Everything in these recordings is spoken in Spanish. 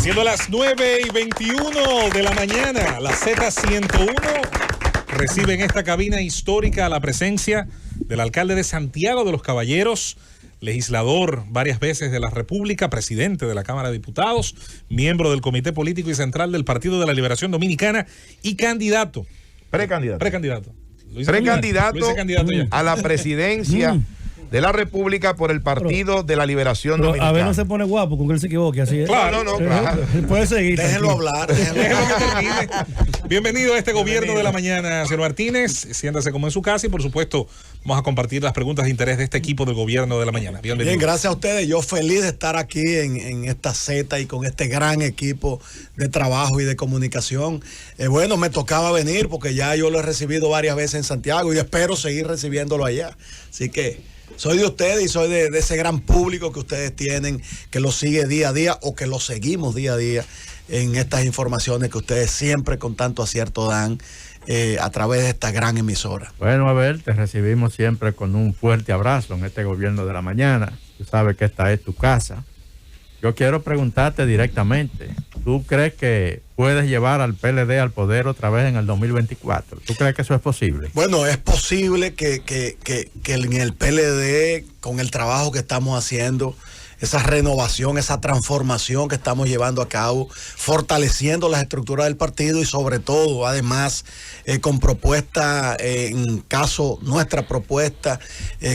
Siendo las 9:21 de la mañana, la Z101 recibe en esta cabina histórica la presencia del alcalde de Santiago de los Caballeros, legislador varias veces de la República, presidente de la Cámara de Diputados, miembro del Comité Político y Central del Partido de la Liberación Dominicana y candidato. Precandidato a la presidencia de la República por el Partido de la Liberación Dominicana. A ver, no se pone guapo con que él se equivoque, así es. Claro, claro. Puede seguir. Déjenlo hablar. Bienvenido a este gobierno de la mañana, señor Martínez. Siéntase como en su casa y, por supuesto, vamos a compartir las preguntas de interés de este equipo del gobierno de la mañana. Bienvenido. Bien, gracias a ustedes. Yo feliz de estar aquí en esta Z y con este gran equipo de trabajo y de comunicación. Bueno, me tocaba venir porque ya yo lo he recibido varias veces en Santiago y espero seguir recibiéndolo allá. Así que soy de ustedes y soy de ese gran público que ustedes tienen, que lo sigue día a día o que lo seguimos día a día en estas informaciones que ustedes siempre con tanto acierto dan a través de esta gran emisora. Bueno, Abel, te recibimos siempre con un fuerte abrazo en este gobierno de la mañana. Tú sabes que esta es tu casa. Yo quiero preguntarte directamente, ¿tú crees que puedes llevar al PLD al poder otra vez en el 2024? ¿Tú crees que eso es posible? Bueno, es posible que en el PLD, con el trabajo que estamos haciendo, esa renovación, esa transformación que estamos llevando a cabo, fortaleciendo las estructuras del partido y sobre todo, además, con propuesta, en caso nuestra propuesta,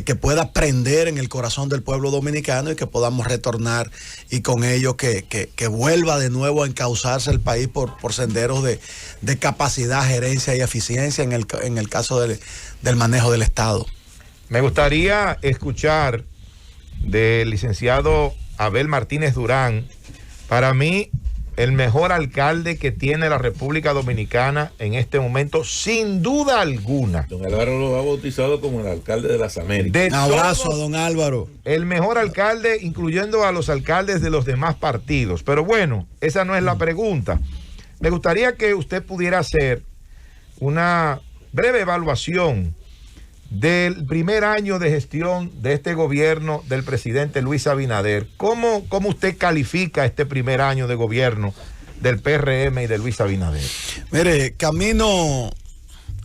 que pueda prender en el corazón del pueblo dominicano y que podamos retornar y con ello que vuelva de nuevo a encauzarse el país por senderos de capacidad, gerencia y eficiencia en el caso del manejo del Estado. Me gustaría escuchar del licenciado Abel Martínez Durán. Para mí, el mejor alcalde que tiene la República Dominicana en este momento, sin duda alguna. Don Álvaro lo ha bautizado como el alcalde de las Américas. Un abrazo a don Álvaro. El mejor alcalde, incluyendo a los alcaldes de los demás partidos. Pero bueno, esa no es la pregunta. Me gustaría que usted pudiera hacer una breve evaluación del primer año de gestión de este gobierno del presidente Luis Abinader. ¿Cómo usted califica este primer año de gobierno del PRM y de Luis Abinader? Mire, camino,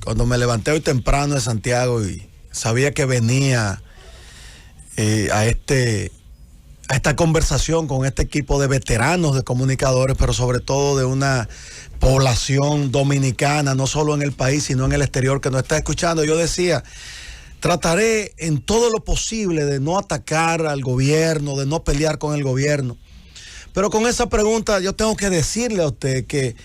cuando me levanté hoy temprano de Santiago y sabía que venía a esta conversación con este equipo de veteranos de comunicadores, pero sobre todo de una población dominicana, no solo en el país, sino en el exterior, que nos está escuchando. Yo decía, trataré en todo lo posible de no atacar al gobierno, de no pelear con el gobierno. Pero con esa pregunta yo tengo que decirle a usted que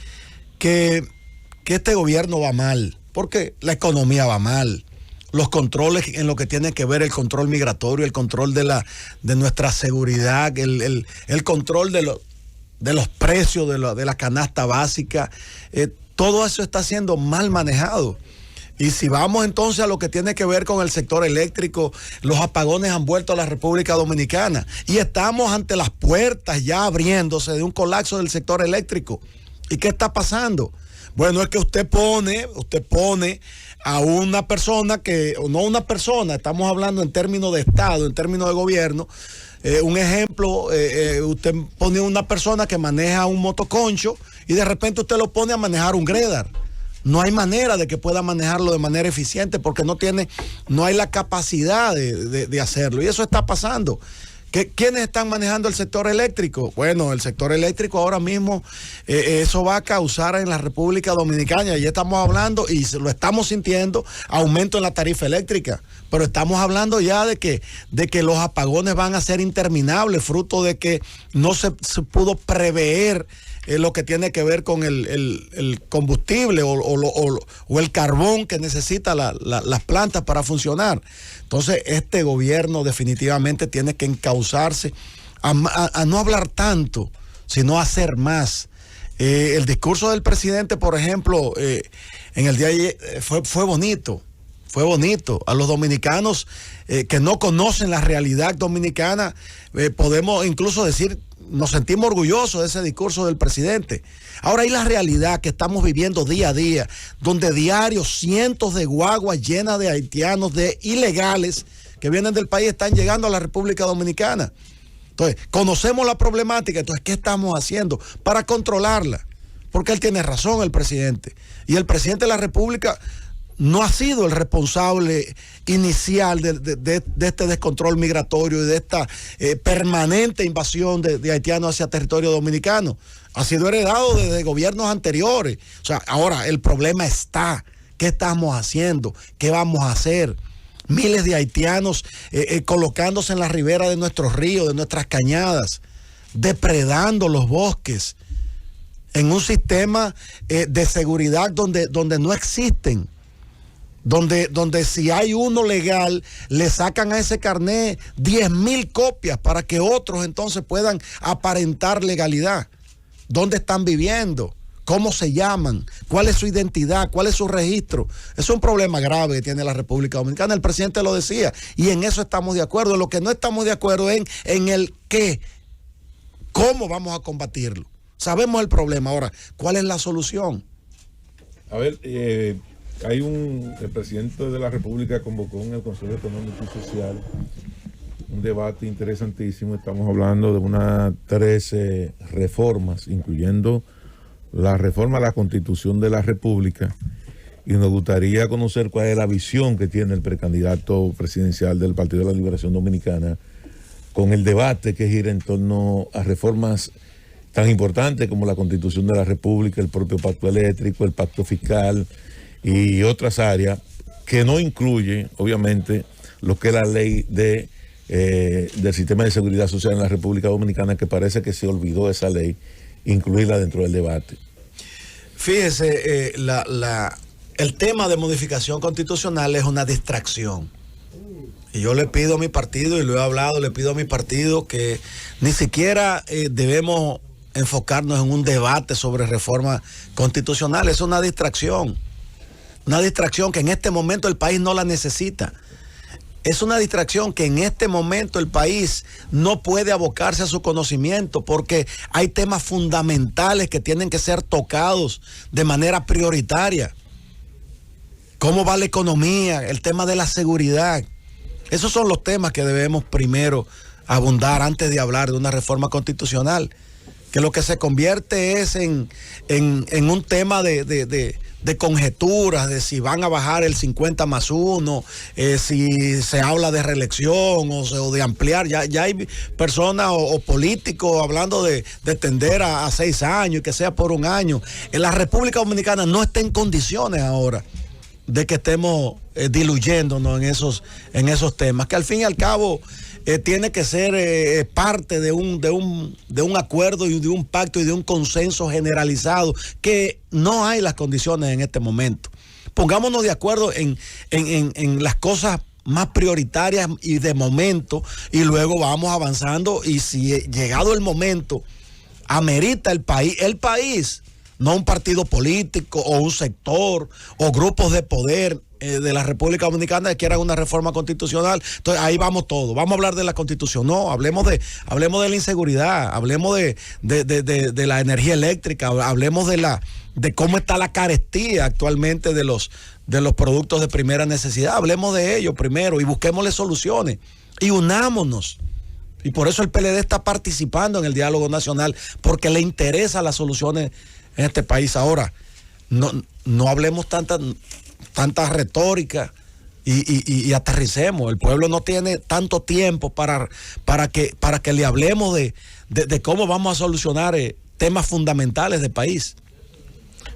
este gobierno va mal, porque la economía va mal. Los controles en lo que tiene que ver el control migratorio, el control de nuestra seguridad, el control de los precios de la canasta básica, todo eso está siendo mal manejado. Y si vamos entonces a lo que tiene que ver con el sector eléctrico, los apagones han vuelto a la República Dominicana y estamos ante las puertas ya abriéndose de un colapso del sector eléctrico. ¿Y qué está pasando? Bueno, es que usted pone a una persona no una persona, estamos hablando en términos de Estado, en términos de gobierno. Un ejemplo, usted pone una persona que maneja un motoconcho y de repente usted lo pone a manejar un Gredar. No hay manera de que pueda manejarlo de manera eficiente porque no hay la capacidad de hacerlo. Y eso está pasando. ¿Quiénes están manejando el sector eléctrico? Bueno, el sector eléctrico ahora mismo, eso va a causar en la República Dominicana, ya estamos hablando y lo estamos sintiendo, aumento en la tarifa eléctrica, pero estamos hablando ya de que los apagones van a ser interminables, fruto de que no se pudo prever lo que tiene que ver con el combustible o el carbón que necesitan las plantas para funcionar. Entonces, este gobierno definitivamente tiene que encauzarse a no hablar tanto, sino a hacer más. El discurso del presidente, por ejemplo, en el día de ayer fue bonito. Fue bonito. A los dominicanos que no conocen la realidad dominicana, podemos incluso decir, nos sentimos orgullosos de ese discurso del presidente. Ahora hay la realidad que estamos viviendo día a día, donde diario cientos de guaguas llenas de haitianos, de ilegales que vienen del país, están llegando a la República Dominicana. Entonces, conocemos la problemática, entonces, ¿qué estamos haciendo para controlarla? Porque él tiene razón, el presidente. Y el presidente de la República no ha sido el responsable inicial de este descontrol migratorio y de esta permanente invasión de haitianos hacia territorio dominicano. Ha sido heredado desde gobiernos anteriores. O sea, ahora el problema está. ¿Qué estamos haciendo? ¿Qué vamos a hacer? Miles de haitianos colocándose en la ribera de nuestros ríos, de nuestras cañadas, depredando los bosques, en un sistema de seguridad donde no existen. Donde si hay uno legal, le sacan a ese carnet 10,000 copias para que otros entonces puedan aparentar legalidad. ¿Dónde están viviendo? ¿Cómo se llaman? ¿Cuál es su identidad? ¿Cuál es su registro? Es un problema grave que tiene la República Dominicana. El presidente lo decía y en eso estamos de acuerdo. En lo que no estamos de acuerdo es en el qué, cómo vamos a combatirlo. Sabemos el problema. Ahora, ¿cuál es la solución? A ver, el presidente de la República convocó en el Consejo Económico y Social un debate interesantísimo. Estamos hablando de unas 13 reformas, incluyendo la reforma a la Constitución de la República, y nos gustaría conocer cuál es la visión que tiene el precandidato presidencial del Partido de la Liberación Dominicana con el debate que gira en torno a reformas tan importantes como la Constitución de la República, el propio pacto eléctrico, el pacto fiscal y otras áreas que no incluye, obviamente, lo que es la ley del sistema de seguridad social en la República Dominicana, que parece que se olvidó esa ley, incluirla dentro del debate. Fíjese, el tema de modificación constitucional es una distracción. Y yo le pido a mi partido, y lo he hablado, le pido a mi partido que ni siquiera debemos enfocarnos en un debate sobre reforma constitucional. Es una distracción que en este momento el país no la necesita. Es una distracción que en este momento el país no puede abocarse a su conocimiento porque hay temas fundamentales que tienen que ser tocados de manera prioritaria. ¿Cómo va la economía? El tema de la seguridad. Esos son los temas que debemos primero abundar antes de hablar de una reforma constitucional, que lo que se convierte es en un tema de conjeturas, de si van a bajar el 50+1, si se habla de reelección o de ampliar. Ya hay personas o políticos hablando de tender a 6 años y que sea por 1 año. En la República Dominicana no está en condiciones ahora de que estemos diluyéndonos en esos temas, que al fin y al cabo tiene que ser parte de un acuerdo y de un pacto y de un consenso generalizado, que no hay las condiciones en este momento. Pongámonos de acuerdo en las cosas más prioritarias y de momento, y luego vamos avanzando, y si llegado el momento amerita el país, no un partido político o un sector o grupos de poder de la República Dominicana que quieran una reforma constitucional. Entonces ahí vamos todos. Vamos a hablar de la Constitución. No, hablemos de la inseguridad, hablemos de la energía eléctrica, hablemos de cómo está la carestía actualmente de los productos de primera necesidad. Hablemos de ello primero y busquémosle soluciones y unámonos. Y por eso el PLD está participando en el diálogo nacional, porque le interesan las soluciones en este país. Ahora, no hablemos tanta retórica y aterricemos. El pueblo no tiene tanto tiempo para que le hablemos de cómo vamos a solucionar temas fundamentales del país.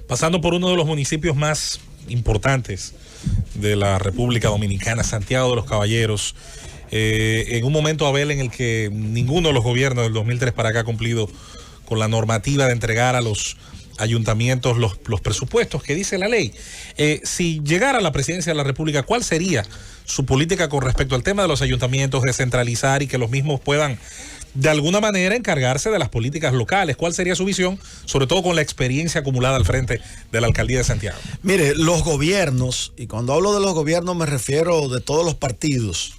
Pasando por uno de los municipios más importantes de la República Dominicana, Santiago de los Caballeros, en un momento, Abel, en el que ninguno de los gobiernos del 2003 para acá ha cumplido con la normativa de entregar a los ayuntamientos los presupuestos que dice la ley. Si llegara a la presidencia de la República, ¿cuál sería su política con respecto al tema de los ayuntamientos, descentralizar y que los mismos puedan de alguna manera encargarse de las políticas locales? ¿Cuál sería su visión, sobre todo con la experiencia acumulada al frente de la alcaldía de Santiago? Mire, los gobiernos, y cuando hablo de los gobiernos me refiero de todos los partidos,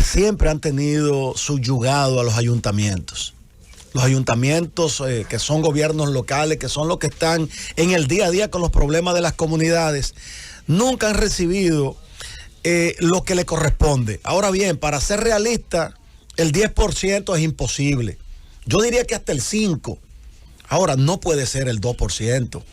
siempre han tenido subyugado a los ayuntamientos. Los ayuntamientos que son gobiernos locales, que son los que están en el día a día con los problemas de las comunidades, nunca han recibido lo que le corresponde. Ahora bien, para ser realista, El 10% es imposible. Yo diría que hasta el 5%. Ahora, no puede ser el 2%.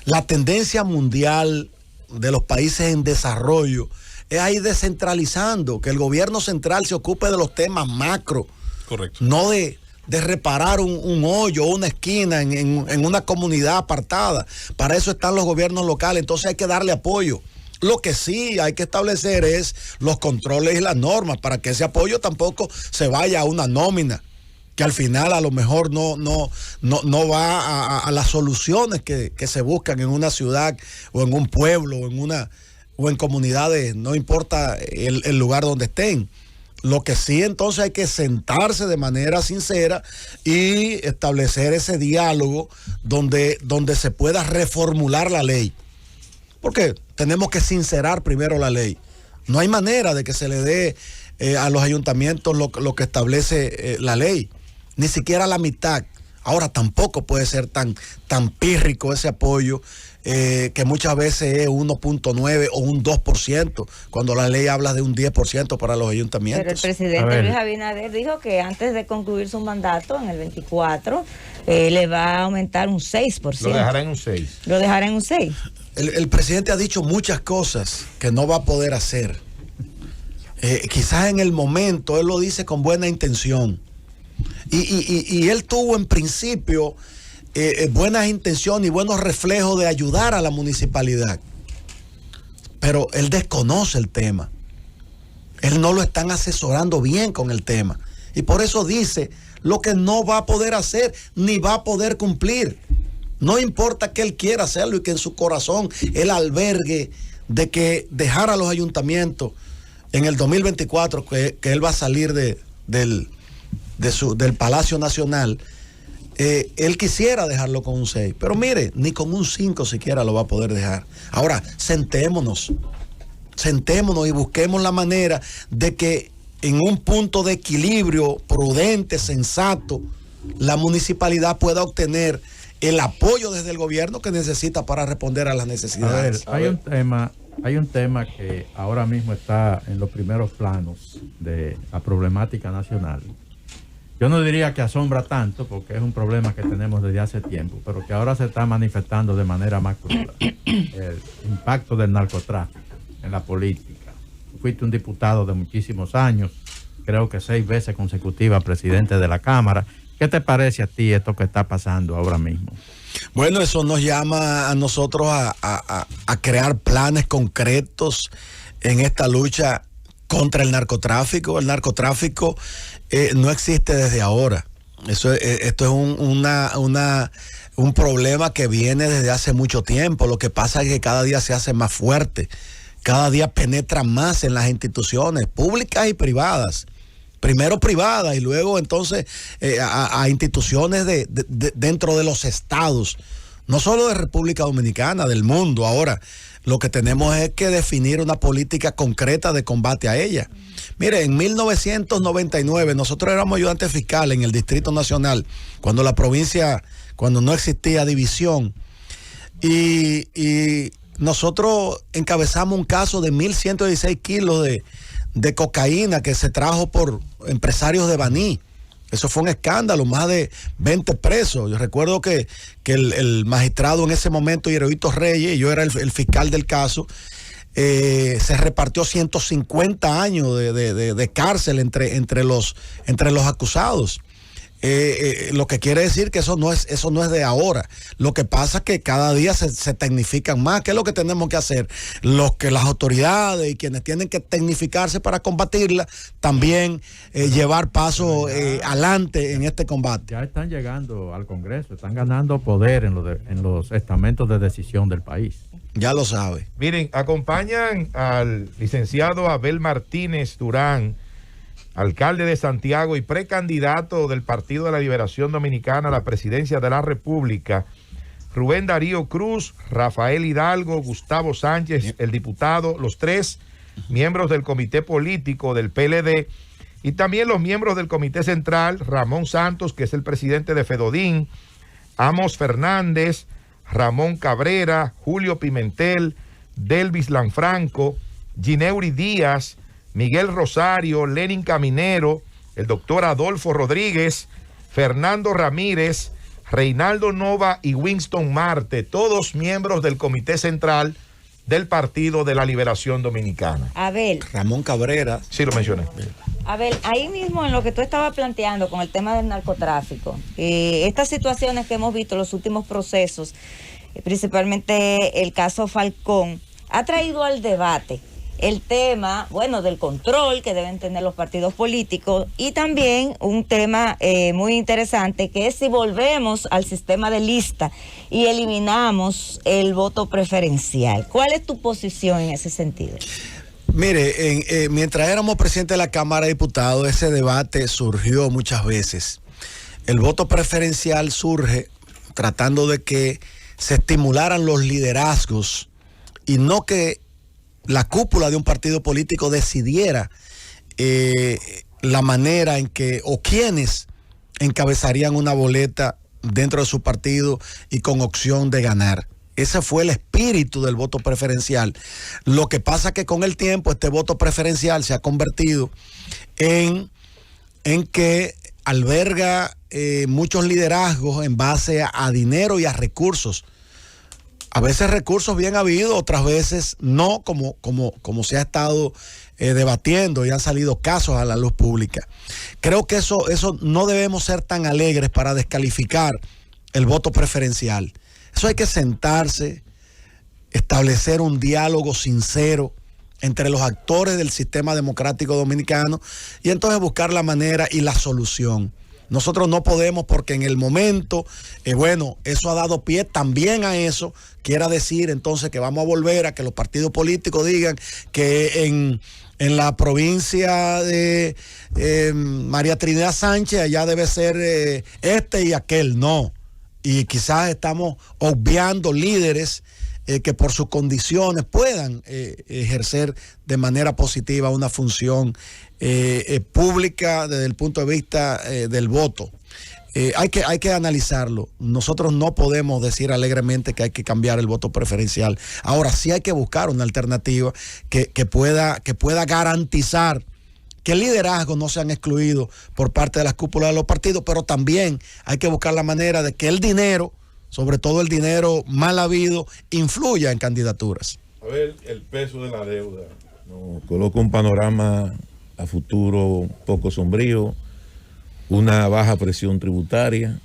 La tendencia mundial de los países en desarrollo es ahí descentralizando, que el gobierno central se ocupe de los temas macro. Correcto. No de reparar un hoyo o una esquina en una comunidad apartada. Para eso están los gobiernos locales, entonces hay que darle apoyo. Lo que sí hay que establecer es los controles y las normas para que ese apoyo tampoco se vaya a una nómina, que al final a lo mejor no va a las soluciones que se buscan en una ciudad o en un pueblo o en comunidades, no importa el lugar donde estén. Lo que sí entonces hay que sentarse de manera sincera y establecer ese diálogo donde se pueda reformular la ley. Porque tenemos que sincerar primero la ley. No hay manera de que se le dé a los ayuntamientos lo que establece la ley. Ni siquiera la mitad. Ahora tampoco puede ser tan pírrico ese apoyo que muchas veces es 1.9 o un 2%, cuando la ley habla de un 10% para los ayuntamientos. Pero el presidente Luis Abinader dijo que antes de concluir su mandato, en el 24, le va a aumentar un 6%. Lo dejará en un 6%. Lo dejará en un 6%. El presidente ha dicho muchas cosas que no va a poder hacer. Quizás en el momento él lo dice con buena intención. Y él tuvo en principio buenas intenciones y buenos reflejos de ayudar a la municipalidad. Pero él desconoce el tema. Él no lo están asesorando bien con el tema. Y por eso dice lo que no va a poder hacer ni va a poder cumplir. No importa que él quiera hacerlo y que en su corazón él albergue de que dejar a los ayuntamientos en el 2024, que él va a salir del Palacio Nacional, él quisiera dejarlo con un 6, pero mire, ni con un 5 siquiera lo va a poder dejar. Ahora, sentémonos y busquemos la manera de que en un punto de equilibrio prudente, sensato, la municipalidad pueda obtener el apoyo desde el gobierno que necesita para responder a las necesidades. A ver, hay un tema que ahora mismo está en los primeros planos de la problemática nacional. Yo no diría que asombra tanto, porque es un problema que tenemos desde hace tiempo, pero que ahora se está manifestando de manera más cruda. El impacto del narcotráfico en la política. Fuiste un diputado de muchísimos años, creo que 6 veces consecutivas presidente de la Cámara. ¿Qué te parece a ti esto que está pasando ahora mismo? Bueno, eso nos llama a nosotros a crear planes concretos en esta lucha contra el narcotráfico. El narcotráfico no existe desde ahora. Esto es un problema que viene desde hace mucho tiempo. Lo que pasa es que cada día se hace más fuerte, cada día penetra más en las instituciones públicas y privadas. Primero privadas y luego entonces a instituciones dentro de los estados, no solo de República Dominicana, del mundo. Ahora, lo que tenemos es que definir una política concreta de combate a ella. Mire, en 1999 nosotros éramos ayudantes fiscales en el Distrito Nacional, cuando no existía división, y nosotros encabezamos un caso de 1.116 kilos de cocaína que se trajo por empresarios de Baní. Eso fue un escándalo, más de 20 presos. Yo recuerdo que el magistrado en ese momento, Hieroito Reyes, y yo era el fiscal del caso, se repartió 150 años de cárcel entre los acusados. Lo que quiere decir que eso no es de ahora. Lo que pasa es que cada día se tecnifican más. ¿Qué es lo que tenemos que hacer? Las autoridades y quienes tienen que tecnificarse para combatirla, también llevar paso adelante en este combate. Ya están llegando al Congreso, están ganando poder en los estamentos de decisión del país. Ya lo sabe. Miren, acompañan al licenciado Abel Martínez Durán, alcalde de Santiago y precandidato del Partido de la Liberación Dominicana a la presidencia de la República, Rubén Darío Cruz, Rafael Hidalgo, Gustavo Sánchez, el diputado, los 3 miembros del comité político del PLD, y también los miembros del comité central, Ramón Santos, que es el presidente de Fedodín, Amos Fernández, Ramón Cabrera, Julio Pimentel, Delvis Lanfranco, Gineuri Díaz, Miguel Rosario, Lenin Caminero, el doctor Adolfo Rodríguez, Fernando Ramírez, Reinaldo Nova y Winston Marte, todos miembros del Comité Central del Partido de la Liberación Dominicana. Abel. Ramón Cabrera. Sí, lo mencioné. Abel, ahí mismo en lo que tú estabas planteando con el tema del narcotráfico, estas situaciones que hemos visto en los últimos procesos, principalmente el caso Falcón, ha traído al debate el tema, bueno, del control que deben tener los partidos políticos y también un tema muy interesante que es si volvemos al sistema de lista y eliminamos el voto preferencial. ¿Cuál es tu posición en ese sentido? Mire, mientras éramos presidente de la Cámara de Diputados, ese debate surgió muchas veces. El voto preferencial surge tratando de que se estimularan los liderazgos y no que la cúpula de un partido político decidiera la manera en que o quiénes encabezarían una boleta dentro de su partido y con opción de ganar. Ese fue el espíritu del voto preferencial. Lo que pasa es que con el tiempo este voto preferencial se ha convertido en que alberga muchos liderazgos en base a dinero y a recursos. A veces recursos bien habidos, otras veces no, como se ha estado debatiendo y han salido casos a la luz pública. Creo que eso no debemos ser tan alegres para descalificar el voto preferencial. Eso hay que sentarse, establecer un diálogo sincero entre los actores del sistema democrático dominicano y entonces buscar la manera y la solución. Nosotros no podemos porque en el momento, eso ha dado pie también a eso, quiera decir entonces que vamos a volver a que los partidos políticos digan que en la provincia de María Trinidad Sánchez allá debe ser este y aquel, no. Y quizás estamos obviando líderes que por sus condiciones puedan ejercer de manera positiva una función pública desde el punto de vista del voto. Hay que analizarlo. Nosotros no podemos decir alegremente que hay que cambiar el voto preferencial. Ahora sí hay que buscar una alternativa que pueda garantizar que el liderazgo no sean excluidos por parte de las cúpulas de los partidos, pero también hay que buscar la manera de que el dinero, sobre todo el dinero mal habido, influya en candidaturas. A ver, el peso de la deuda nos coloca un panorama a futuro poco sombrío, una baja presión tributaria,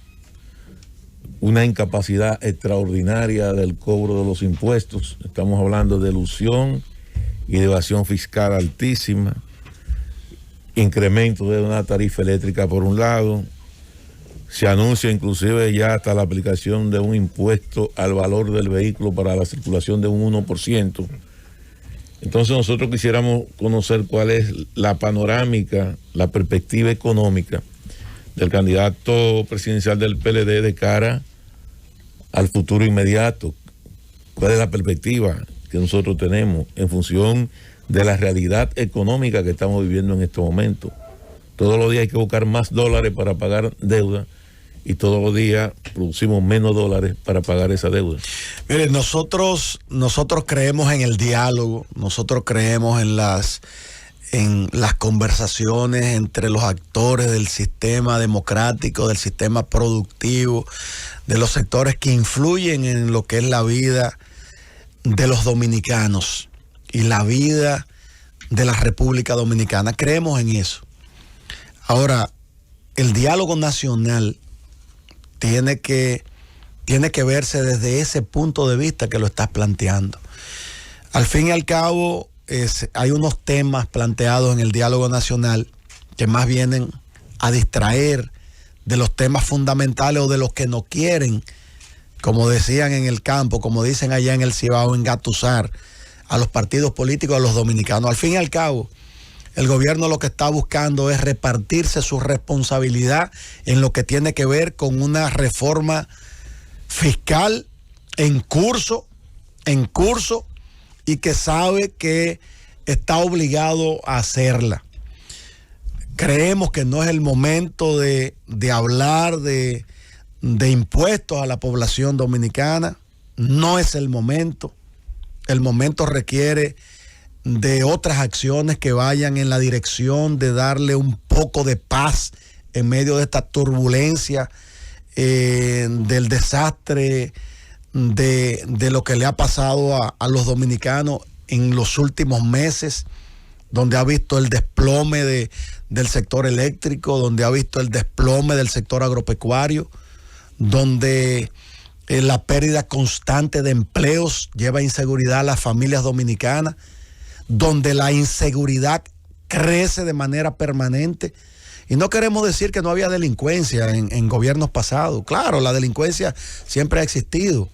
una incapacidad extraordinaria del cobro de los impuestos. Estamos hablando de elusión y de evasión fiscal altísima, incremento de una tarifa eléctrica por un lado, se anuncia inclusive ya hasta la aplicación de un impuesto al valor del vehículo para la circulación de un 1%. Entonces nosotros quisiéramos conocer cuál es la panorámica, la perspectiva económica del candidato presidencial del PLD de cara al futuro inmediato. ¿Cuál es la perspectiva que nosotros tenemos en función de la realidad económica que estamos viviendo en este momento? Todos los días hay que buscar más dólares para pagar deuda y todos los días producimos menos dólares para pagar esa deuda. Mire, nosotros creemos en el diálogo, nosotros creemos en las conversaciones entre los actores del sistema democrático, del sistema productivo, de los sectores que influyen en lo que es la vida de los dominicanos y la vida de la República Dominicana. Creemos en eso. Ahora, el diálogo nacional tiene que verse desde ese punto de vista que lo estás planteando. Al fin y al cabo, hay unos temas planteados en el diálogo nacional que más vienen a distraer de los temas fundamentales o de los que no quieren, como decían en el campo, como dicen allá en el Cibao, engatusar a los partidos políticos, a los dominicanos. Al fin y al cabo, el gobierno lo que está buscando es repartirse su responsabilidad en lo que tiene que ver con una reforma fiscal en curso y que sabe que está obligado a hacerla. Creemos que no es el momento de hablar de impuestos a la población dominicana, no es el momento. El momento requiere de otras acciones que vayan en la dirección de darle un poco de paz en medio de esta turbulencia, del desastre, de lo que le ha pasado a los dominicanos en los últimos meses, donde ha visto el desplome del sector eléctrico, donde ha visto el desplome del sector agropecuario, donde la pérdida constante de empleos lleva inseguridad a las familias dominicanas, donde la inseguridad crece de manera permanente. Y no queremos decir que no había delincuencia en gobiernos pasados. Claro, la delincuencia siempre ha existido,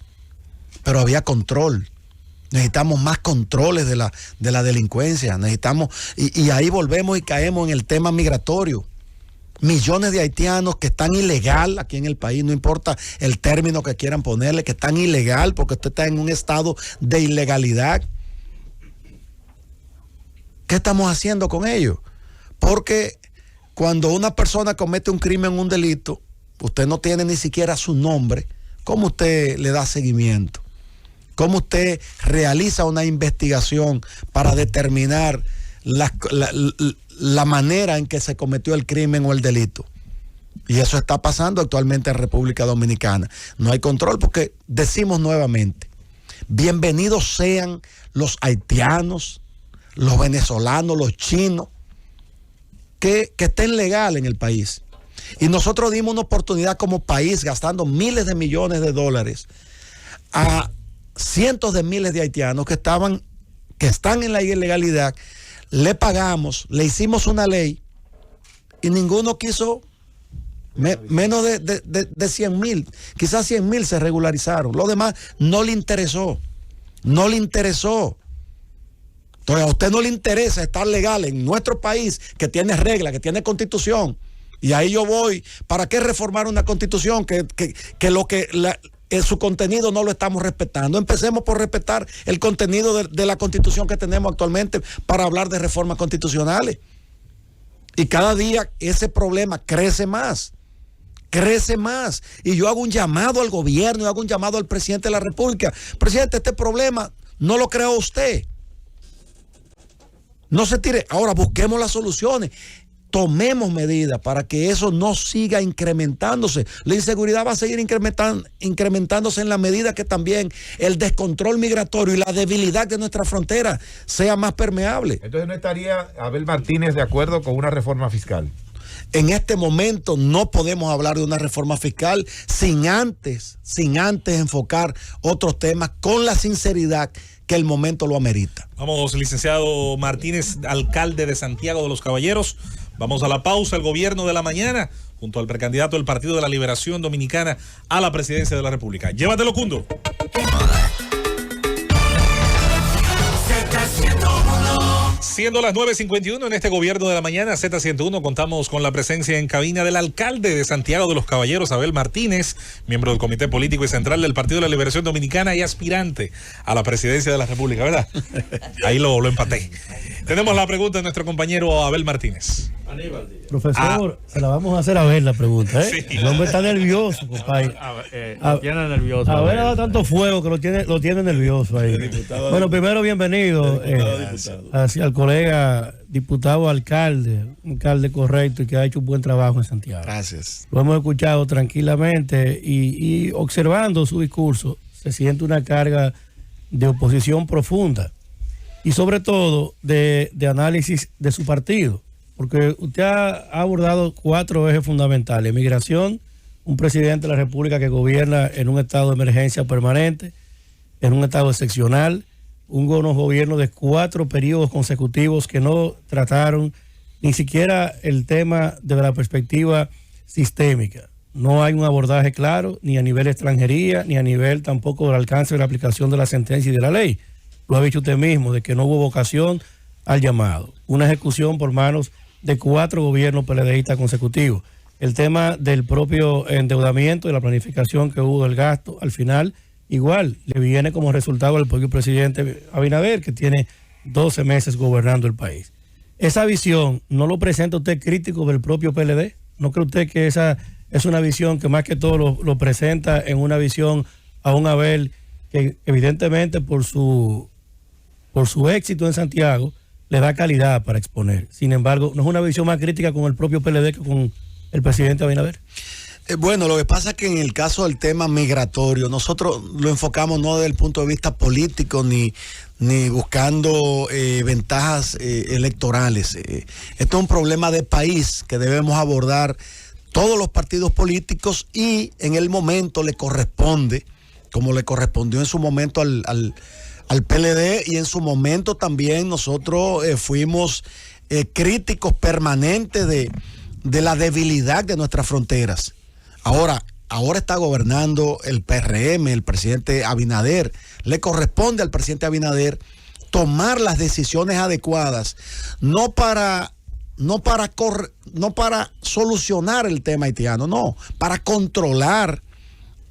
pero había control. Necesitamos más controles de la delincuencia. Necesitamos, y ahí volvemos y caemos en el tema migratorio. Millones de haitianos que están ilegal aquí en el país, no importa el término que quieran ponerle, que están ilegal porque usted está en un estado de ilegalidad. ¿Qué estamos haciendo con ellos? Porque cuando una persona comete un crimen, un delito, usted no tiene ni siquiera su nombre. ¿Cómo usted le da seguimiento? ¿Cómo usted realiza una investigación para determinar la manera en que se cometió el crimen o el delito? Y eso está pasando actualmente en República Dominicana. No hay control porque decimos nuevamente, bienvenidos sean los haitianos, los venezolanos, los chinos, que estén legal en el país. Y nosotros dimos una oportunidad como país, gastando miles de millones de dólares a cientos de miles de haitianos que están en la ilegalidad. Le pagamos, le hicimos una ley y ninguno quiso, menos de 100,000, quizás 100,000 se regularizaron. Lo demás no le interesó, no le interesó. Entonces a usted no le interesa estar legal en nuestro país que tiene reglas, que tiene constitución. Y ahí yo voy, ¿para qué reformar una constitución que su contenido no lo estamos respetando? Empecemos por respetar el contenido de la constitución que tenemos actualmente para hablar de reformas constitucionales. Y cada día ese problema crece más. Crece más. Y yo hago un llamado al gobierno, yo hago un llamado al presidente de la República. Presidente, este problema no lo creó usted. No se tire. Ahora busquemos las soluciones. Tomemos medidas para que eso no siga incrementándose. La inseguridad va a seguir incrementándose en la medida que también el descontrol migratorio y la debilidad de nuestra frontera sea más permeable. Entonces no estaría Abel Martínez de acuerdo con una reforma fiscal. En este momento no podemos hablar de una reforma fiscal sin antes enfocar otros temas con la sinceridad que el momento lo amerita. Vamos, licenciado Martínez, alcalde de Santiago de los Caballeros. Vamos a la pausa. El gobierno de la mañana, junto al precandidato del Partido de la Liberación Dominicana a la presidencia de la República. Llévatelo, Cundo. Siendo las 9:51 en este gobierno de la mañana, Z101, contamos con la presencia en cabina del alcalde de Santiago de los Caballeros, Abel Martínez, miembro del Comité Político y Central del Partido de la Liberación Dominicana y aspirante a la presidencia de la República, ¿verdad? Ahí lo empaté. Tenemos la pregunta de nuestro compañero Abel Martínez. Profesor, se la vamos a hacer a ver la pregunta, ¿eh? Sí. El hombre está nervioso, compadre. Lo tiene nervioso. A ver, ha dado tanto fuego que lo tiene nervioso ahí. Bueno, primero bienvenido al colega diputado alcalde, un alcalde correcto y que ha hecho un buen trabajo en Santiago. Gracias. Lo hemos escuchado tranquilamente y observando su discurso, se siente una carga de oposición profunda y sobre todo de análisis de su partido. Porque usted ha abordado 4 ejes fundamentales: migración, un presidente de la República que gobierna en un estado de emergencia permanente, en un estado excepcional, unos gobiernos de 4 periodos consecutivos que no trataron ni siquiera el tema de la perspectiva sistémica. No hay un abordaje claro, ni a nivel extranjería, ni a nivel tampoco del alcance de la aplicación de la sentencia y de la ley. Lo ha dicho usted mismo, de que no hubo vocación al llamado. Una ejecución por manos de 4 gobiernos PLDistas consecutivos. El tema del propio endeudamiento y la planificación que hubo del gasto, al final, igual, le viene como resultado al propio presidente Abinader, que tiene 12 meses gobernando el país. Esa visión, ¿no lo presenta usted crítico del propio PLD? ¿No cree usted que esa es una visión que más que todo lo presenta en una visión a un Abel que evidentemente por su por su éxito en Santiago, le da calidad para exponer. Sin embargo, no es una visión más crítica con el propio PLD que con el presidente Abinader. Bueno, lo que pasa es que en el caso del tema migratorio, nosotros lo enfocamos no desde el punto de vista político ni buscando ventajas electorales. Esto es un problema de país que debemos abordar todos los partidos políticos y en el momento le corresponde, como le correspondió en su momento al PLD y en su momento también nosotros fuimos críticos permanentes de la debilidad de nuestras fronteras. Ahora está gobernando el PRM, el presidente Abinader. Le corresponde al presidente Abinader tomar las decisiones adecuadas, no para solucionar el tema haitiano, no, para controlar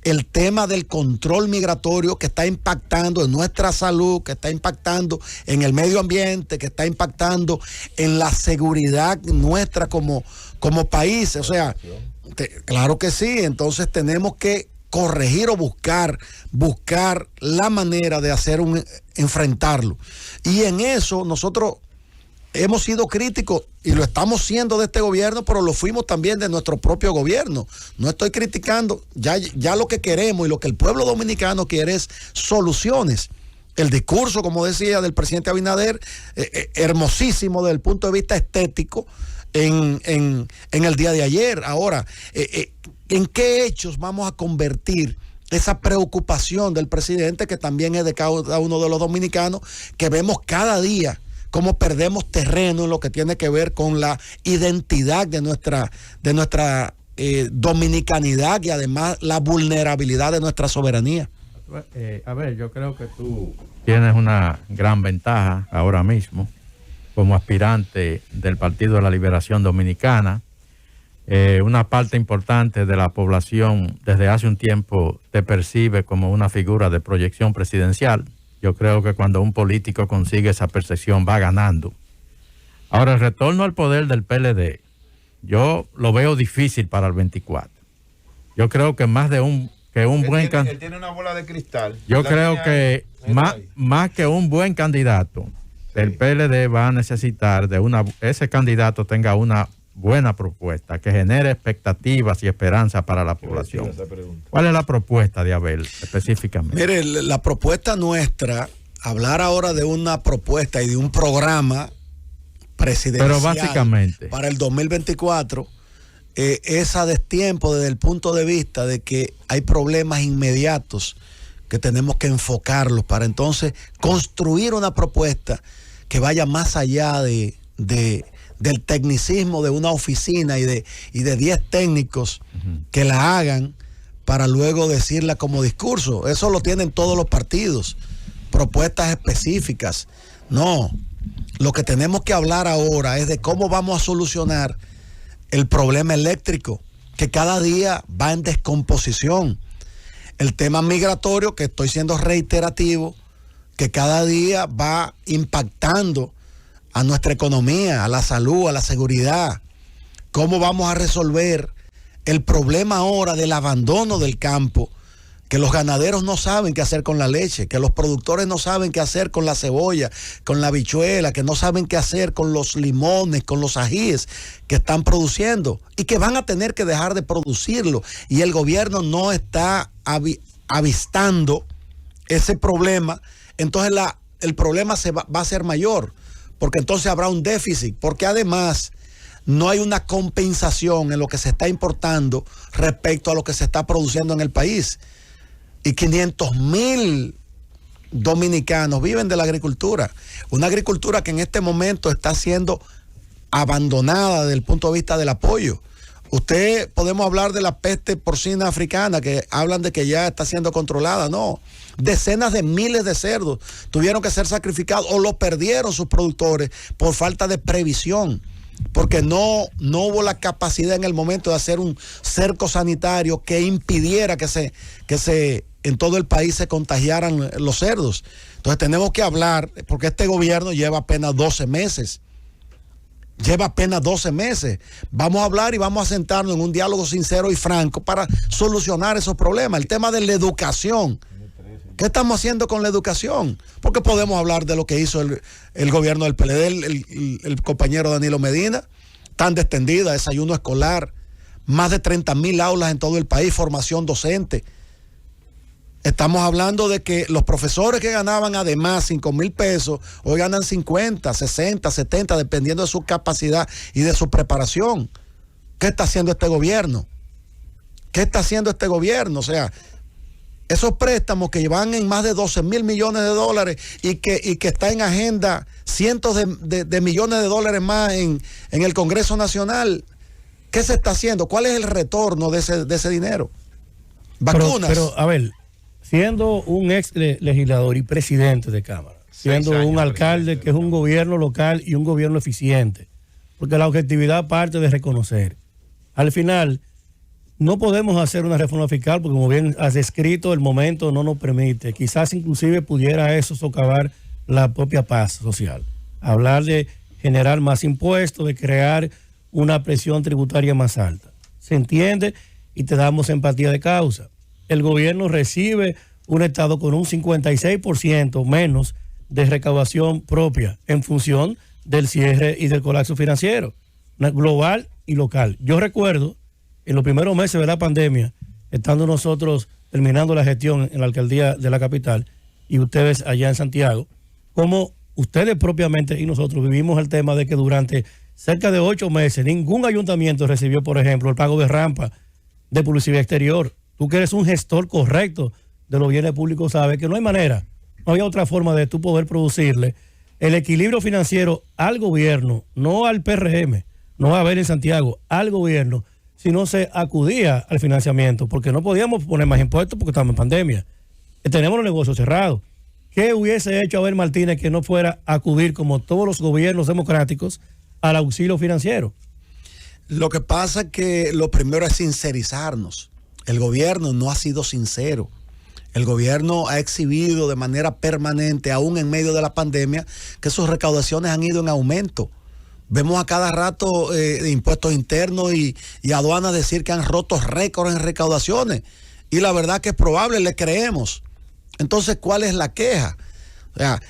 el tema del control migratorio que está impactando en nuestra salud, que está impactando en el medio ambiente, que está impactando en la seguridad nuestra como país. O sea, claro que sí, entonces tenemos que corregir o buscar la manera de enfrentarlo. Y en eso nosotros hemos sido críticos y lo estamos siendo de este gobierno, pero lo fuimos también de nuestro propio gobierno. No estoy criticando, ya lo que queremos y lo que el pueblo dominicano quiere es soluciones. El discurso, como decía, del presidente Abinader, hermosísimo desde el punto de vista estético en el día de ayer. Ahora, ¿en qué hechos vamos a convertir esa preocupación del presidente, que también es de cada uno de los dominicanos, que vemos cada día cómo perdemos terreno en lo que tiene que ver con la identidad de nuestra dominicanidad y además la vulnerabilidad de nuestra soberanía? A ver, yo creo que tú tienes una gran ventaja ahora mismo como aspirante del Partido de la Liberación Dominicana. Una parte importante de la población desde hace un tiempo te percibe como una figura de proyección presidencial. Yo creo que cuando un político consigue esa percepción va ganando. Ahora, el retorno al poder del PLD, yo lo veo difícil para el 24. Yo creo que más de un buen candidato. Él tiene una bola de cristal. Yo creo que más que un buen candidato, el PLD va a necesitar ese candidato tenga una buena propuesta que genere expectativas y esperanza para la población. ¿Cuál es la propuesta de Abel específicamente? Mire, la propuesta nuestra, hablar ahora de una propuesta y de un programa presidencial, pero básicamente para el 2024 es a destiempo desde el punto de vista de que hay problemas inmediatos que tenemos que enfocarlos para entonces construir una propuesta que vaya más allá del tecnicismo de una oficina y de 10 técnicos que la hagan para luego decirla como discurso. Eso lo tienen todos los partidos, propuestas específicas. No, lo que tenemos que hablar ahora es de cómo vamos a solucionar el problema eléctrico, que cada día va en descomposición. El tema migratorio, que estoy siendo reiterativo, que cada día va impactando a nuestra economía, a la salud, a la seguridad. ¿Cómo vamos a resolver el problema ahora del abandono del campo? Que los ganaderos no saben qué hacer con la leche, que los productores no saben qué hacer con la cebolla, con la habichuela, que no saben qué hacer con los limones, con los ajíes que están produciendo y que van a tener que dejar de producirlo. Y el gobierno no está avistando ese problema. Entonces el problema va a ser mayor, porque entonces habrá un déficit, porque además no hay una compensación en lo que se está importando respecto a lo que se está produciendo en el país. Y 500,000 dominicanos viven de la agricultura. Una agricultura que en este momento está siendo abandonada desde el punto de vista del apoyo. Podemos hablar de la peste porcina africana, que hablan de que ya está siendo controlada. No, decenas de miles de cerdos tuvieron que ser sacrificados o los perdieron sus productores por falta de previsión, porque no hubo la capacidad en el momento de hacer un cerco sanitario que impidiera que en todo el país se contagiaran los cerdos. Entonces tenemos que hablar, porque este gobierno lleva apenas 12 meses. Vamos a hablar y vamos a sentarnos en un diálogo sincero y franco para solucionar esos problemas. El tema de la educación. ¿Qué estamos haciendo con la educación? Porque podemos hablar de lo que hizo el gobierno del PLD, el compañero Danilo Medina, tan extendida, desayuno escolar, más de 30,000 aulas en todo el país, formación docente. Estamos hablando de que los profesores que ganaban además 5,000 pesos, hoy ganan 50, 60, 70, dependiendo de su capacidad y de su preparación. ¿Qué está haciendo este gobierno? ¿Qué está haciendo este gobierno? O sea, esos préstamos que van en más de 12,000 millones de dólares y que está en agenda cientos de millones de dólares más en el Congreso Nacional. ¿Qué se está haciendo? ¿Cuál es el retorno de ese dinero? Vacunas. Pero a ver, siendo un ex legislador y presidente de Cámara, siendo un alcalde que es un gobierno local y un gobierno eficiente, porque la objetividad parte de reconocer. Al final, no podemos hacer una reforma fiscal porque, como bien has descrito, el momento no nos permite. Quizás inclusive pudiera eso socavar la propia paz social. Hablar de generar más impuestos, de crear una presión tributaria más alta. Se entiende y te damos empatía de causa. El gobierno recibe un Estado con un 56% menos de recaudación propia en función del cierre y del colapso financiero, global y local. Yo recuerdo, en los primeros meses de la pandemia, estando nosotros terminando la gestión en la alcaldía de la capital y ustedes allá en Santiago, como ustedes propiamente y nosotros vivimos el tema de que durante cerca de 8 meses ningún ayuntamiento recibió, por ejemplo, el pago de rampa de publicidad exterior. Tú que eres un gestor correcto de los bienes públicos sabes que no hay manera, no había otra forma de tú poder producirle el equilibrio financiero al gobierno, no al PRM, no a ver en Santiago, al gobierno, si no se acudía al financiamiento, porque no podíamos poner más impuestos porque estamos en pandemia. Tenemos los negocios cerrados. ¿Qué hubiese hecho Abel Martínez que no fuera a acudir, como todos los gobiernos democráticos, al auxilio financiero? Lo que pasa es que lo primero es sincerizarnos. El gobierno no ha sido sincero. El gobierno ha exhibido de manera permanente, aún en medio de la pandemia, que sus recaudaciones han ido en aumento. Vemos a cada rato impuestos internos y aduanas decir que han roto récords en recaudaciones. Y la verdad que es probable, le creemos. Entonces, ¿cuál es la queja? O sea,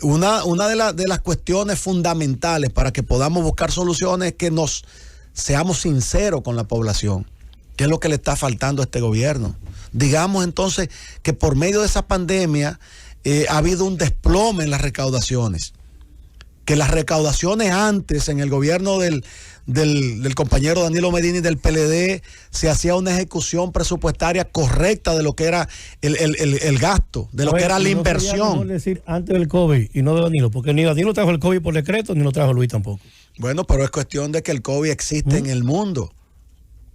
una de las cuestiones fundamentales para que podamos buscar soluciones es que nos seamos sinceros con la población. ¿Qué es lo que le está faltando a este gobierno? Digamos entonces que por medio de esa pandemia ha habido un desplome en las recaudaciones. Que las recaudaciones antes, en el gobierno del compañero Danilo Medina y del PLD, se hacía una ejecución presupuestaria correcta de lo que era el gasto, de lo que era la inversión. No decir antes del COVID y no de Danilo, porque ni Danilo trajo el COVID por decreto, ni lo trajo Luis tampoco. Bueno, pero es cuestión de que el COVID existe en el mundo.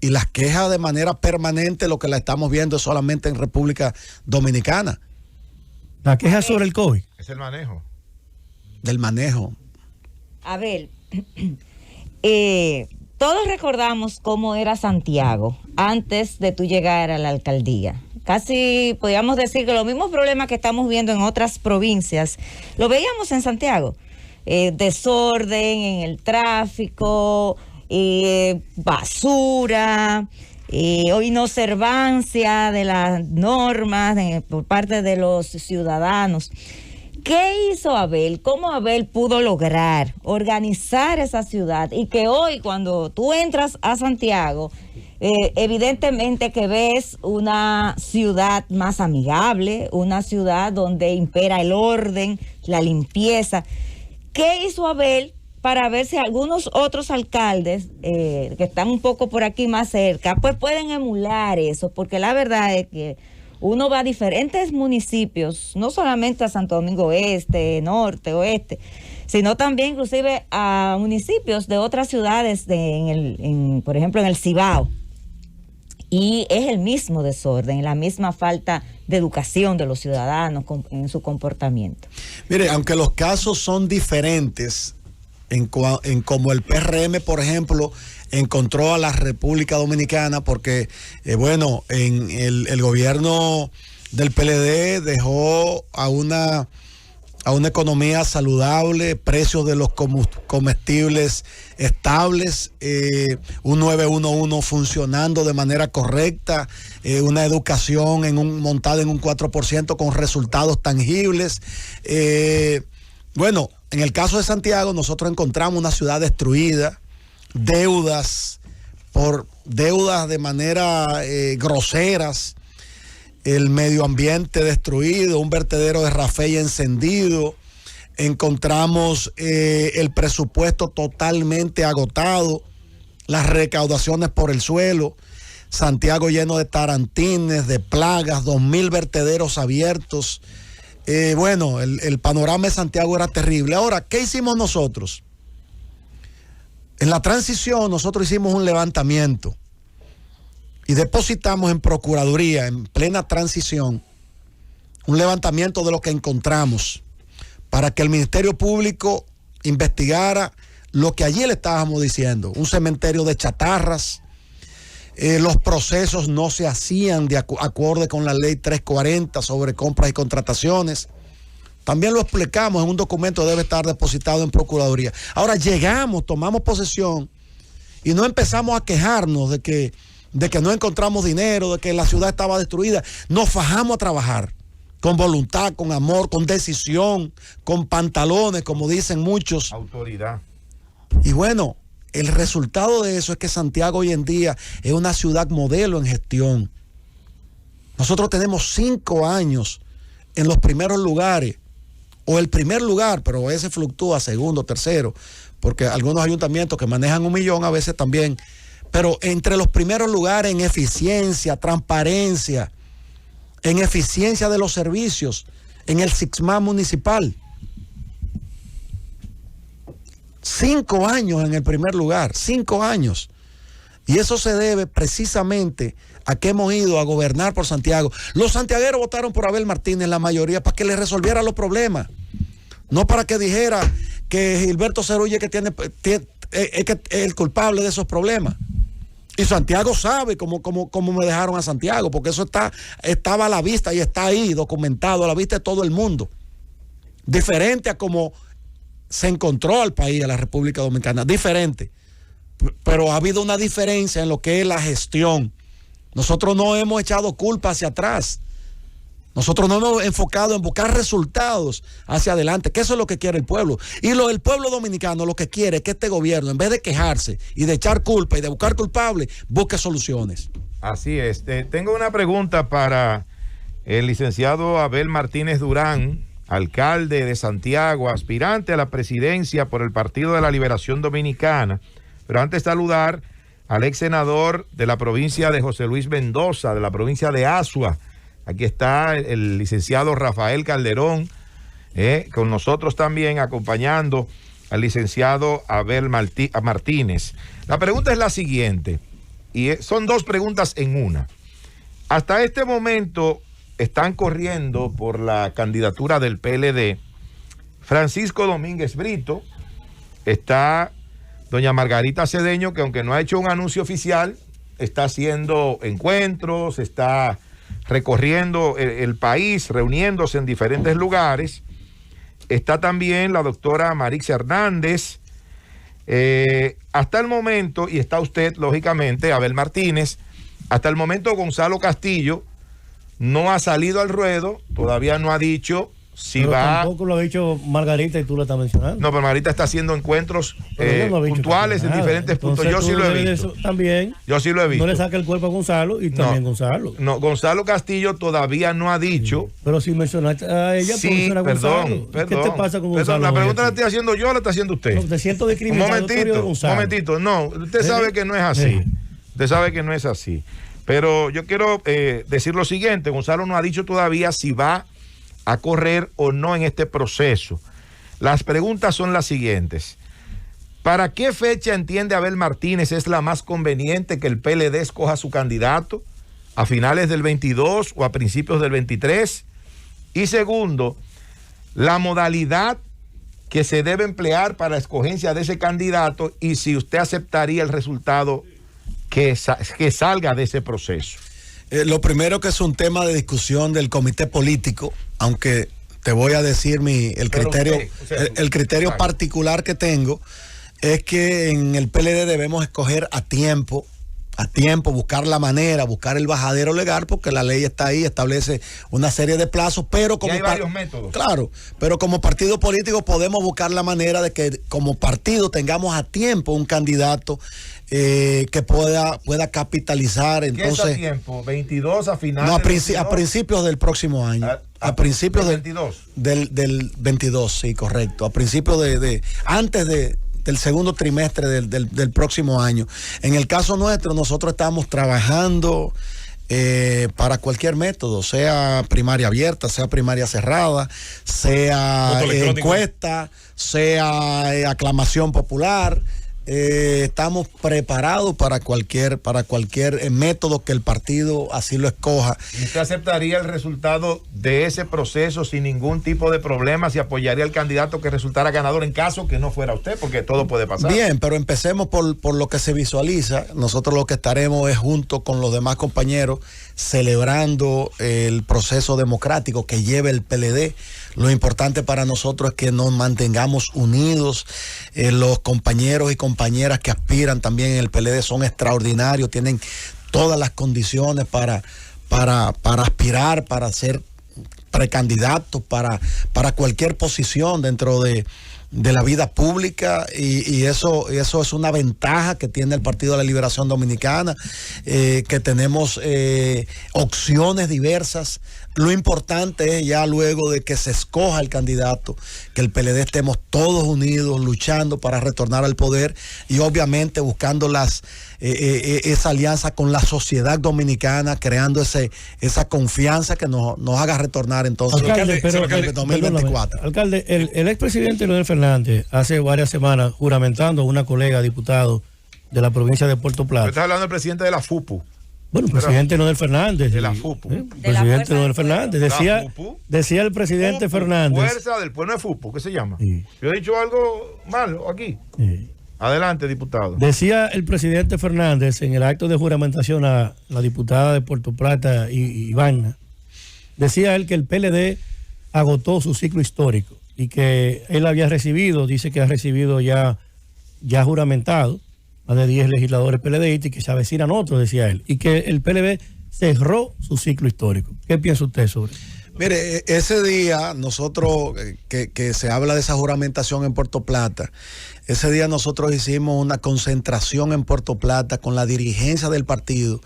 Y las quejas de manera permanente, lo que la estamos viendo es solamente en República Dominicana. La queja sobre el COVID. Es el manejo. Del manejo. A ver, todos recordamos cómo era Santiago antes de tú llegar a la alcaldía. Casi podríamos decir que los mismos problemas que estamos viendo en otras provincias, lo veíamos en Santiago. Desorden en el tráfico, basura, inobservancia de las normas por parte de los ciudadanos. ¿Qué hizo Abel? ¿Cómo Abel pudo lograr organizar esa ciudad? Y que hoy, cuando tú entras a Santiago, evidentemente que ves una ciudad más amigable, una ciudad donde impera el orden, la limpieza. ¿Qué hizo Abel para ver si algunos otros alcaldes que están un poco por aquí más cerca, pues pueden emular eso? Porque la verdad es que uno va a diferentes municipios, no solamente a Santo Domingo Este, Norte, Oeste, sino también inclusive a municipios de otras ciudades, por ejemplo en el Cibao. Y es el mismo desorden, la misma falta de educación de los ciudadanos en su comportamiento. Mire, aunque los casos son diferentes, en como el PRM, por ejemplo, encontró a la República Dominicana porque, en el gobierno del PLD dejó a una a una economía saludable, precios de los comestibles estables, un 911 funcionando de manera correcta, una educación montada en un 4% con resultados tangibles. Bueno, en el caso de Santiago nosotros encontramos una ciudad destruida, deudas de manera groseras, el medio ambiente destruido, un vertedero de Rafael encendido, encontramos el presupuesto totalmente agotado, las recaudaciones por el suelo, Santiago lleno de tarantines, de plagas, 2,000 vertederos abiertos. Bueno, el panorama de Santiago era terrible. Ahora, ¿qué hicimos nosotros? En la transición nosotros hicimos un levantamiento y depositamos en Procuraduría, en plena transición, un levantamiento de lo que encontramos para que el Ministerio Público investigara lo que allí le estábamos diciendo, un cementerio de chatarras, los procesos no se hacían de acorde con la ley 340 sobre compras y contrataciones. También lo explicamos en un documento que debe estar depositado en Procuraduría. Ahora llegamos, tomamos posesión y no empezamos a quejarnos de que no encontramos dinero, de que la ciudad estaba destruida. Nos fajamos a trabajar con voluntad, con amor, con decisión, con pantalones, como dicen muchos. Autoridad. Y bueno, el resultado de eso es que Santiago hoy en día es una ciudad modelo en gestión. Nosotros tenemos 5 años en los primeros lugares, o el primer lugar, pero ese fluctúa segundo, tercero, porque algunos ayuntamientos que manejan 1 millón a veces también, pero entre los primeros lugares en eficiencia, transparencia, en eficiencia de los servicios, en el SICSMA municipal. 5 años en el primer lugar, 5 años. Y eso se debe precisamente a que hemos ido a gobernar por Santiago. Los santiagueros votaron por Abel Martínez, la mayoría, para que le resolviera los problemas. No para que dijera que Gilberto Cerulle es el culpable de esos problemas. Y Santiago sabe cómo me dejaron a Santiago, porque eso estaba a la vista y está ahí documentado a la vista de todo el mundo. Diferente a cómo se encontró al país, a la República Dominicana, diferente. Pero ha habido una diferencia en lo que es la gestión. Nosotros no hemos echado culpa hacia atrás. Nosotros no nos hemos enfocado en buscar resultados hacia adelante, que eso es lo que quiere el pueblo. Y el pueblo dominicano lo que quiere es que este gobierno, en vez de quejarse y de echar culpa y de buscar culpables, busque soluciones. Así es. Tengo una pregunta para el licenciado Abel Martínez Durán, alcalde de Santiago, aspirante a la presidencia por el Partido de la Liberación Dominicana. Pero antes de saludar al ex senador de la provincia de José Luis Mendoza, de la provincia de Azua. Aquí está el licenciado Rafael Calderón, con nosotros también, acompañando al licenciado Abel Martínez. La pregunta es la siguiente, y son 2 preguntas en una. Hasta este momento están corriendo por la candidatura del PLD Francisco Domínguez Brito, está doña Margarita Cedeño, que aunque no ha hecho un anuncio oficial, está haciendo encuentros, está recorriendo el país, reuniéndose en diferentes lugares. Está también la doctora Marixia Hernández. Hasta el momento, y está usted, lógicamente, Abel Martínez, hasta el momento Gonzalo Castillo no ha salido al ruedo, todavía no ha dicho si pero va... Tampoco lo ha dicho Margarita y tú lo estás mencionando. No, pero Margarita está haciendo encuentros puntuales en diferentes puntos. Yo sí lo he visto. También. Yo sí lo he visto. No le saca el cuerpo a Gonzalo y también Gonzalo. No, Gonzalo Castillo todavía no ha dicho. Pero si mencionaste a ella, sí, menciona a Gonzalo. Perdón. ¿Qué te pasa con Gonzalo? La pregunta la estoy haciendo yo o la está haciendo usted. No, te siento discriminado. Un momentito. No, usted sabe que no es así. Usted sabe que no es así. Pero yo quiero decir lo siguiente. Gonzalo no ha dicho todavía si va a correr o no en este proceso. Las preguntas son las siguientes. ¿Para qué fecha entiende Abel Martínez es la más conveniente que el PLD escoja su candidato? ¿A finales del 22 o a principios del 23? Y segundo, la modalidad que se debe emplear para la escogencia de ese candidato y si usted aceptaría el resultado que salga de ese proceso. Lo primero que es un tema de discusión del comité político, aunque te voy a decir el Pero criterio, usted, o sea, el criterio claro. particular que tengo es que en el PLD debemos escoger a tiempo, buscar la manera, buscar el bajadero legal, porque la ley está ahí, establece una serie de plazos, pero como hay varios métodos. Claro, pero como partido político podemos buscar la manera de que como partido tengamos a tiempo un candidato que pueda capitalizar. ¿Qué Entonces, es a tiempo? ¿22 a finales? no, a del 22? principios del próximo año. A principios del 22. Del 22, sí, correcto. A principios antes del segundo trimestre del próximo año. En el caso nuestro, nosotros estamos trabajando para cualquier método, sea primaria abierta, sea primaria cerrada, sea encuesta, sea aclamación popular. Estamos preparados para cualquier método que el partido así lo escoja. ¿Y usted aceptaría el resultado de ese proceso sin ningún tipo de problemas y apoyaría al candidato que resultara ganador en caso que no fuera usted? Porque todo puede pasar. Bien, pero empecemos por lo que se visualiza. Nosotros lo que estaremos es junto con los demás compañeros celebrando el proceso democrático que lleva el PLD. Lo importante para nosotros es que nos mantengamos unidos. Los compañeros y compañeras que aspiran también en el PLD son extraordinarios, tienen todas las condiciones para aspirar, para ser precandidatos, para cualquier posición dentro de la vida pública, y eso es una ventaja que tiene el Partido de la Liberación Dominicana, que tenemos opciones diversas. Lo importante es ya luego de que se escoja el candidato, que el PLD estemos todos unidos luchando para retornar al poder y obviamente buscando esa alianza con la sociedad dominicana, creando esa confianza que nos haga retornar entonces Alcalde, 2024. Alcalde, el expresidente Leonel Fernández hace varias semanas juramentando a una colega diputado de la provincia de Puerto Plata. Usted está hablando del presidente de la FUPU. Bueno, el presidente Leonel Fernández. De la FUPU. Presidente Leonel Fernández. Decía el presidente Fernández. Fuerza del Pueblo de FUPU, ¿qué se llama? Sí. Yo he dicho algo malo aquí. Sí. Adelante, diputado. Decía el presidente Fernández en el acto de juramentación a la diputada de Puerto Plata, Ivana, decía él que el PLD agotó su ciclo histórico y que él había recibido, dice que ha recibido ya juramentado más de 10 legisladores PLDistas y que se avecinan otros, decía él, y que el PLD cerró su ciclo histórico. ¿Qué piensa usted sobre eso? Mire, ese día nosotros, que se habla de esa juramentación en Puerto Plata, ese día nosotros hicimos una concentración en Puerto Plata con la dirigencia del partido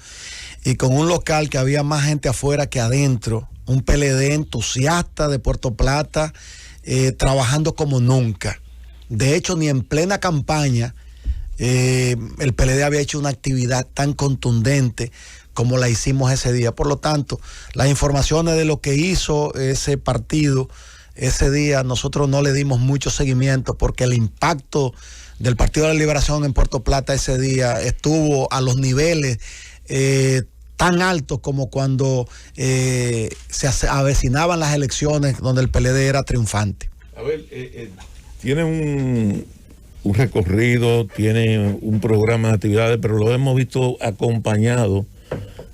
y con un local que había más gente afuera que adentro, un PLD entusiasta de Puerto Plata, trabajando como nunca. De hecho, ni en plena campaña el PLD había hecho una actividad tan contundente como la hicimos ese día. Por lo tanto, las informaciones de lo que hizo ese partido ese día, nosotros no le dimos mucho seguimiento porque el impacto del Partido de la Liberación en Puerto Plata ese día estuvo a los niveles tan altos como cuando se avecinaban las elecciones donde el PLD era triunfante. A ver, tiene un recorrido, tiene un programa de actividades, pero lo hemos visto acompañado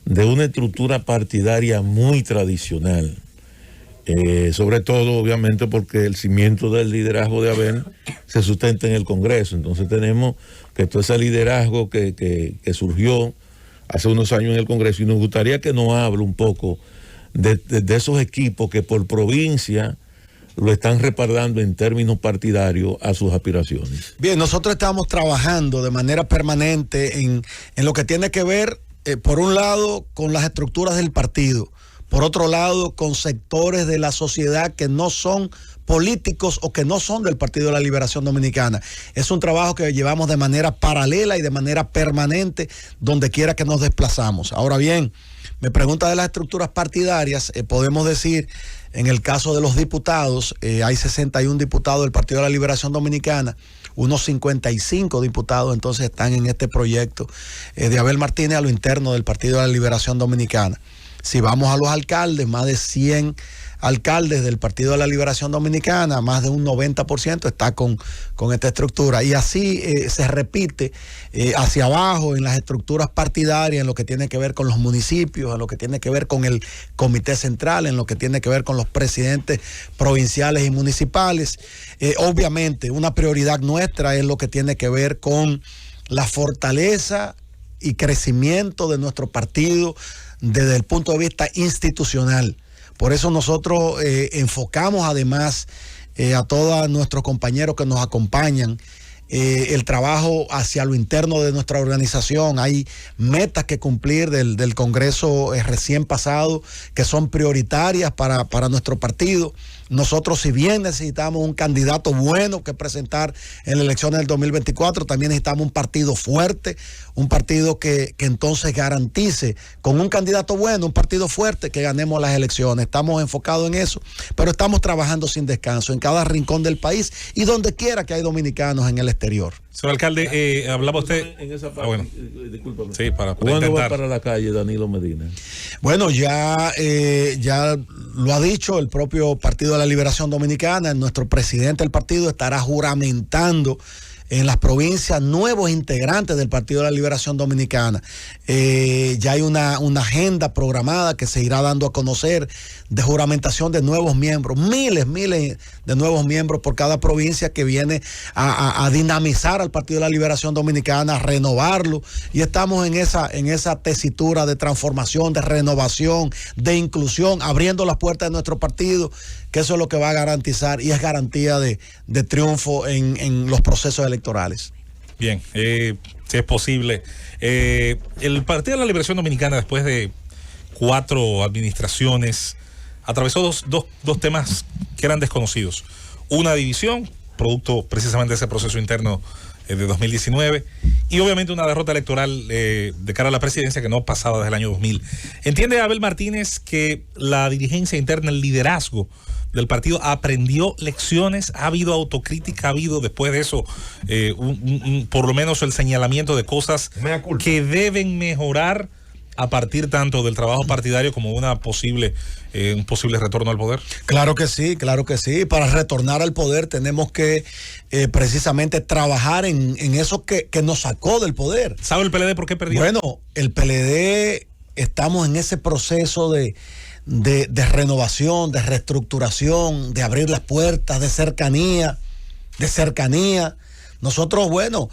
de una estructura partidaria muy tradicional. Sobre todo, obviamente, porque el cimiento del liderazgo de Abel se sustenta en el Congreso. Entonces tenemos que todo ese liderazgo que surgió hace unos años en el Congreso, y nos gustaría que nos hable un poco de esos equipos que por provincia lo están respaldando en términos partidarios a sus aspiraciones. Bien, nosotros estamos trabajando de manera permanente en lo que tiene que ver, por un lado, con las estructuras del partido, por otro lado, con sectores de la sociedad que no son políticos o que no son del Partido de la Liberación Dominicana. Es un trabajo que llevamos de manera paralela y de manera permanente donde quiera que nos desplazamos. Ahora bien, me pregunta de las estructuras partidarias, podemos decir, en el caso de los diputados, hay 61 diputados del Partido de la Liberación Dominicana, unos 55 diputados entonces están en este proyecto de Abel Martínez a lo interno del Partido de la Liberación Dominicana. Si vamos a los alcaldes, más de 100 alcaldes del Partido de la Liberación Dominicana, más de un 90% está con esta estructura. Y así se repite hacia abajo en las estructuras partidarias, en lo que tiene que ver con los municipios, en lo que tiene que ver con el Comité Central, en lo que tiene que ver con los presidentes provinciales y municipales. Obviamente, una prioridad nuestra es lo que tiene que ver con la fortaleza y crecimiento de nuestro partido desde el punto de vista institucional. Por eso nosotros enfocamos además a todos nuestros compañeros que nos acompañan el trabajo hacia lo interno de nuestra organización. Hay metas que cumplir del Congreso recién pasado que son prioritarias para nuestro partido. Nosotros, si bien necesitamos un candidato bueno que presentar en las elecciones del 2024, también necesitamos un partido fuerte, un partido que entonces garantice con un candidato bueno, un partido fuerte, que ganemos las elecciones. Estamos enfocados en eso, pero estamos trabajando sin descanso en cada rincón del país y donde quiera que hay dominicanos en el exterior. Señor alcalde, hablaba usted... En esa parte, bueno. Discúlpame. Sí, para ¿Cuándo intentar. va para la calle Danilo Medina? Bueno, ya lo ha dicho el propio Partido de la Liberación Dominicana. Nuestro presidente del partido estará juramentando en las provincias nuevos integrantes del Partido de la Liberación Dominicana. Ya hay una agenda programada que se irá dando a conocer de juramentación de nuevos miembros, miles de nuevos miembros por cada provincia, que viene a dinamizar al Partido de la Liberación Dominicana, a renovarlo, y estamos en esa tesitura de transformación, de renovación, de inclusión, abriendo las puertas de nuestro partido, que eso es lo que va a garantizar y es garantía de triunfo en los procesos electorales. Bien, si es posible. El Partido de la Liberación Dominicana, después de 4 administraciones, atravesó dos temas que eran desconocidos. Una división, producto precisamente de ese proceso interno de 2019, y obviamente una derrota electoral de cara a la presidencia que no pasaba desde el año 2000. ¿Entiende Abel Martínez que la dirigencia interna, el liderazgo del partido aprendió lecciones? ¿Ha habido autocrítica? ¿Ha habido después de eso por lo menos el señalamiento de cosas que deben mejorar a partir tanto del trabajo partidario como un posible retorno al poder? Claro que sí, claro que sí. Para retornar al poder tenemos que precisamente trabajar en eso que nos sacó del poder. ¿Sabe el PLD por qué perdió? Bueno, el PLD estamos en ese proceso de renovación, de reestructuración, de abrir las puertas, de cercanía. Nosotros, bueno,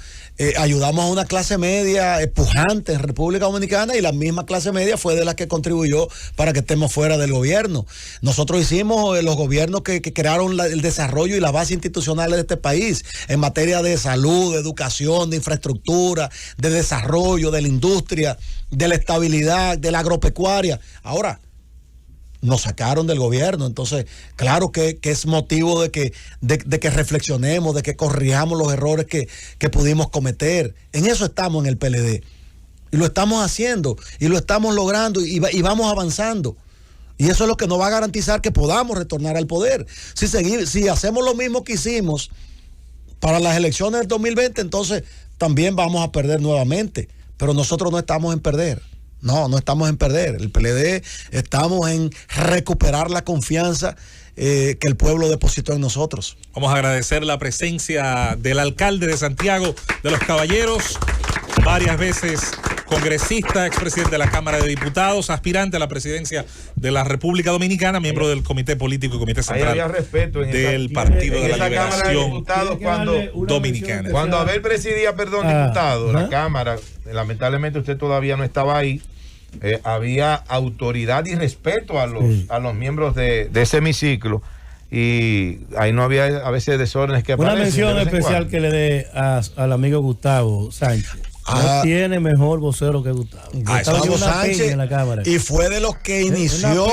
ayudamos a una clase media pujante en República Dominicana, y la misma clase media fue de la que contribuyó para que estemos fuera del gobierno. Nosotros hicimos los gobiernos que crearon el desarrollo y las bases institucionales de este país en materia de salud, de educación, de infraestructura, de desarrollo, de la industria, de la estabilidad, de la agropecuaria. Ahora, nos sacaron del gobierno, entonces claro que es motivo de que reflexionemos, de que corrijamos los errores que pudimos cometer. En eso estamos en el PLD, y lo estamos haciendo, y lo estamos logrando, y vamos avanzando, y eso es lo que nos va a garantizar que podamos retornar al poder. Si hacemos lo mismo que hicimos para las elecciones del 2020, entonces también vamos a perder nuevamente, pero nosotros no estamos en perder. No estamos en perder. El PLD estamos en recuperar la confianza que el pueblo depositó en nosotros. Vamos a agradecer la presencia del alcalde de Santiago de los Caballeros, varias veces congresista, expresidente de la Cámara de Diputados, aspirante a la presidencia de la República Dominicana, miembro del Comité Político y Comité Central del Partido de la Liberación Dominicana. Cuando Abel presidía, diputado, la Cámara, lamentablemente usted todavía no estaba ahí, había autoridad y respeto a los miembros de ese hemiciclo, y ahí no había a veces desórdenes que aparecen. Una mención especial que le dé al amigo Gustavo Sánchez. No tiene mejor vocero que Gustavo. Gustavo Sánchez, en la cámara. y fue de los que inició,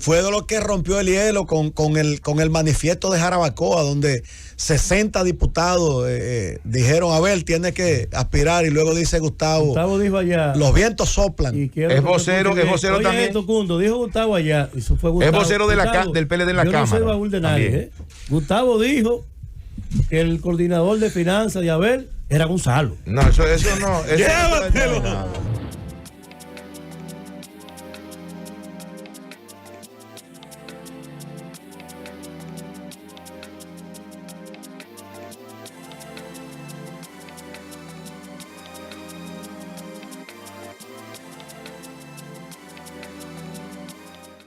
fue de los que rompió el hielo con el manifiesto de Jarabacoa, donde 60 diputados dijeron: Abel tiene que aspirar, y luego dice Gustavo dijo allá, los vientos soplan. Es vocero también. Dijo Gustavo allá, y eso fue Gustavo. Es vocero del PLD en la Cámara. No soy baúl de nadie, Gustavo dijo que el coordinador de finanzas de Abel era Gonzalo. No, eso no. Llévatelo.